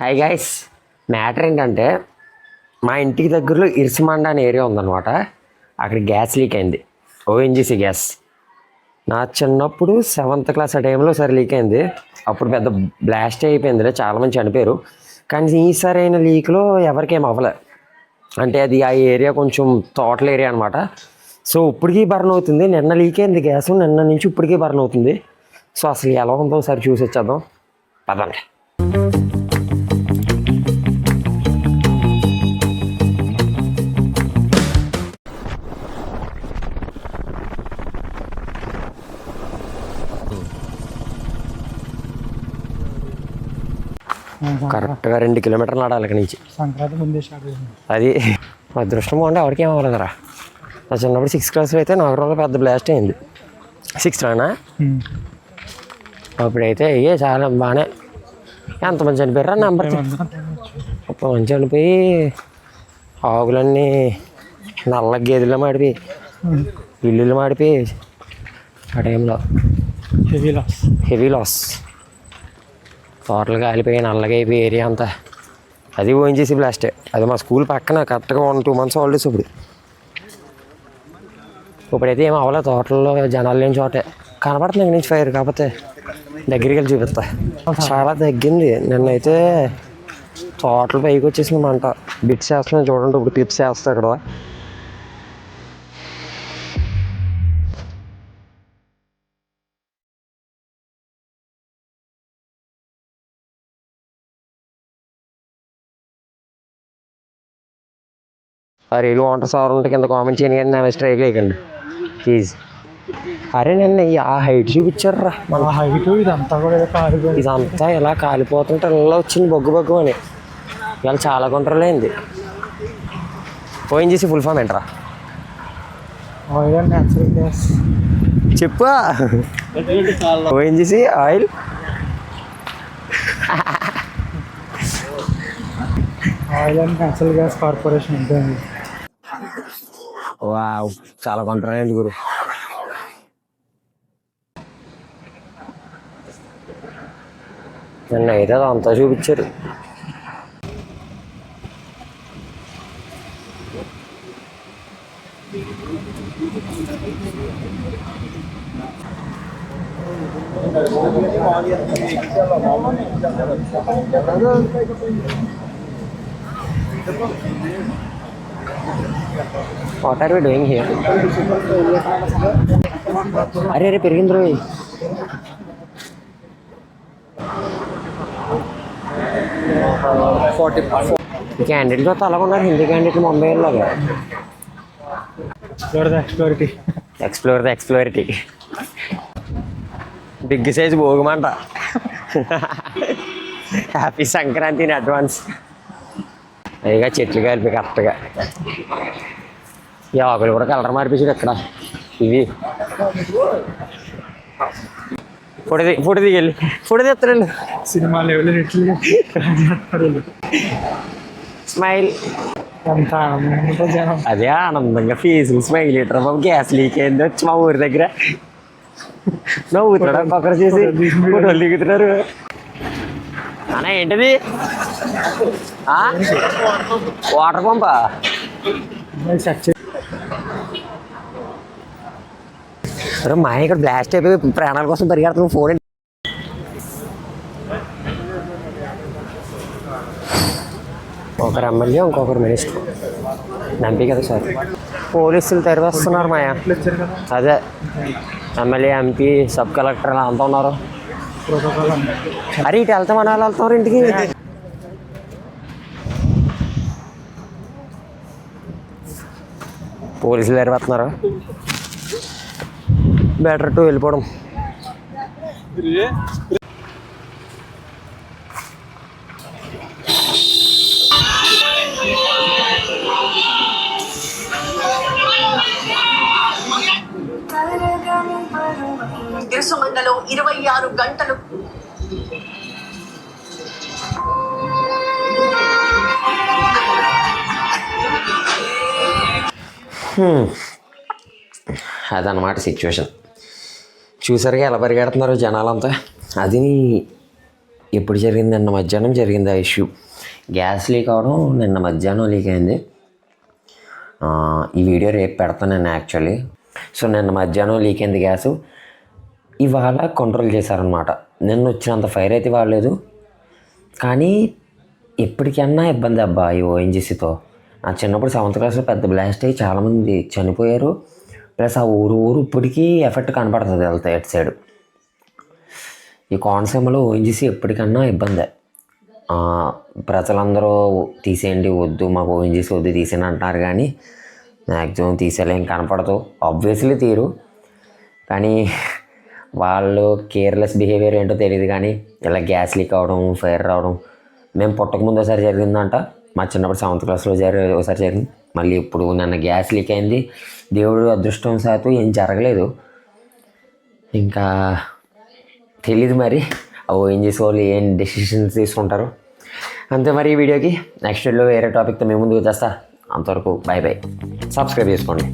Hi guys, matter ఏంటంటే మా ఇంటికి దగ్గరలో ఇర్సిమండ అనే ఏరియా ఉందన్నమాట. అక్కడ గ్యాస్ లీక్ అయింది, ఓఎన్జీసీ గ్యాస్. నా చిన్నప్పుడు 7th క్లాస్ ఆ టైంలో సరే లీక్ అయింది. అప్పుడు పెద్ద బ్లాస్ట్ అయిపోయింది, చాలామంది చనిపోయారు. కానీ ఈసారి అయిన లీక్లో ఎవరికేం అవ్వలే. అంటే అది ఆ ఏరియా కొంచెం తోటల ఏరియా అనమాట. సో ఇప్పటికీ బర్న్ అవుతుంది. నిన్న లీక్ అయింది గ్యాస్, నిన్న నుంచి ఇప్పటికీ బర్న్ అవుతుంది. సో అసలు ఎలా ఉందో ఒకసారి చూసి వచ్చేద్దాం పదండి. కరెక్ట్గా 2 కిలోమీటర్లు నడాలి ఇక్కడి నుంచి. సంక్రాంతి ముందే అది అదృష్టం బాగుంటే ఎవరికి ఏం అవ్వలేదురా. నా చిన్నప్పుడు 6th క్లాస్లో అయితే నగరంలో పెద్ద బ్లాస్ట్ అయింది. 6th అప్పుడైతే అయ్యే చాలా బాగానే. ఎంతమంది చనిపోయారా నెంబర్ 30 మంది చనిపోయి ఆవులన్నీ నల్ల గేదెలు మాడిపోయి ఇల్లులు మాడిపోయి ఆ టైంలో హెవీ లాస్. తోటలు కాలిపోయి నల్లగా అయిపోయి ఏరియా అంతా. అది ఓఎన్జీసీ బ్లాస్టే. అది మా స్కూల్ పక్కన కరెక్ట్గా 1-2 months హాలిడేస్. ఇప్పుడైతే ఏం అవ్వలేదు. తోటల్లో జనాలు లేని చోటే కనపడుతుంది ఇక్కడి నుంచి ఫైర్. కాకపోతే దగ్గరికి వెళ్ళి చూపిస్తా. చాలా తగ్గింది. నిన్నైతే తోటలు పైకి వచ్చేసింది మంట. బిట్స్ వేస్తున్నాను చూడండి. ఇప్పుడు పిప్స్ వేస్తా ఇక్కడ. అరే వాటర్ సవర్ ఉంటే కింద కామెంట్ చేయని, కానీ నా స్ట్రైక్ వేయకండి ప్లీజ్. అరే నిన్న ఆ హైట్ చూపించారా మన హైట్. ఇదంతా కూడా ఇదంతా ఇలా కాలిపోతుంటే ఇలా వచ్చింది బొగ్గు అని. ఇవాళ చాలా కంట్రోల్ అయింది. ఓఎన్జీసీ ఫుల్ ఫామ్ ఏంట్రా? చెప్పు. ONGC oil and natural gas corporation ఉంటుంది. వావ్, చాలా కంట్రోల్ అయింది గురు. నిన్న అయితే అంతా చూపించారు. What are we doing here? అరే అరే పెరిగింది రోయ్. క్యాండిడేట్ చూస్తే అలాగ ఉన్నారు. హిందీ క్యాండిడేట్ ముంబై లాగా. Explore the exploratory. Big size భోగమంట. Happy Sankranti in advance. పైగా చెట్లు కలిపి కరెక్ట్గా. ఈ ఆకులు కూడా కలర్ మార్పించాడు ఇక్కడ. ఇవి ఫోటో దిగెళ్ళి ఫోటో తెస్తారండి. Cinema level smile. ఎంత ఆనందంగా అదే ఆనందంగా ఫీజులు స్మైల్ ఇట్రా బాబు. గ్యాస్ లీక్ అయింది వచ్చి మా ఊరి దగ్గర నవ్వుతాడు పక్కన చేసి ఫోటోలు దిగుతున్నారు. అన్న ఏంటిది? వాటర్ పంపా? అరే మా ఇక్కడ బ్లాస్ట్ అయిపోయి ప్రాణాల కోసం పరిగెడుతున్నాం. ఫోన్ ఒకరు ఎమ్మెల్యే, ఇంకొకరు మినిస్టర్. ఎంపీ కదా సార్. పోలీసులు తెరవేస్తున్నారు మాయా. అదే ఎమ్మెల్యే, ఎంపీ, సబ్ కలెక్టర్ అలా అంతా ఉన్నారు. అరే ఇటు వెళ్తాం అని వాళ్ళు వెళ్తున్నారు ఇంటికి. పోలీసులు తెరవేస్తున్నారు. బెటర్ టు వెళ్ళిపోవడం. ఇరుసుమండలో 26 గంటలు అదన్నమాట సిచ్యువేషన్. చూసారుగా ఎలా పరిగెడుతున్నారు జనాలంతా. అది ఎప్పుడు జరిగింది? నిన్న మధ్యాహ్నం జరిగింది ఆ ఇష్యూ. గ్యాస్ లీక్ అవడం నిన్న మధ్యాహ్నం లీక్ అయింది. ఈ వీడియో రేపు పెడతాను నేను యాక్చువల్లీ. సో నిన్న మధ్యాహ్నం లీక్ అయింది గ్యాసు. ఇవాళ కంట్రోల్ చేశారనమాట. నిన్న వచ్చినంత ఫైర్ అయితే వాడలేదు, కానీ ఎప్పటికన్నా ఇబ్బంది అబ్బా ఈ ఓఎన్జీసీతో. నా చిన్నప్పుడు 7th క్లాస్లో పెద్ద బ్లాస్ట్ అయ్యి చాలామంది చనిపోయారు. ప్లస్ ఆ ఊరు ఇప్పటికీ ఎఫెక్ట్ కనపడుతుంది వెళ్తే ఎటు సైడ్. ఈ కోనసీమలో ఓఎన్జీసీ ఎప్పటికన్నా ఇబ్బందే. ప్రజలందరూ తీసేయండి, వద్దు మాకు ఓఎన్జీసీ వద్దు తీసేయండి అంటున్నారు, కానీ మ్యాక్సిమం తీసేలేం కనపడదు. ఆబ్వియస్లీ తీరు, కానీ వాళ్ళు కేర్లెస్ బిహేవియర్ ఏంటో తెలియదు. కానీ ఇలా గ్యాస్ లీక్ అవ్వడం, ఫైర్ రావడం మేము పుట్టకముందు ఒకసారి జరిగిందంట. మా చిన్నప్పుడు 7th క్లాస్లో ఒకసారి జరిగింది. మళ్ళీ ఇప్పుడు నిన్న గ్యాస్ లీక్ అయింది. దేవుడు అదృష్టం శాతం ఏం జరగలేదు. ఇంకా తెలీదు మరి ఓఎన్జీసీ వాళ్ళు ఏం డెసిషన్స్ తీసుకుంటారు. అంతే మరి ఈ వీడియోకి. నెక్స్ట్ వీడియోలో వేరే టాపిక్తో మేము ముందుకు వచ్చేస్తా. అంతవరకు బాయ్ బాయ్. సబ్స్క్రైబ్ చేసుకోండి.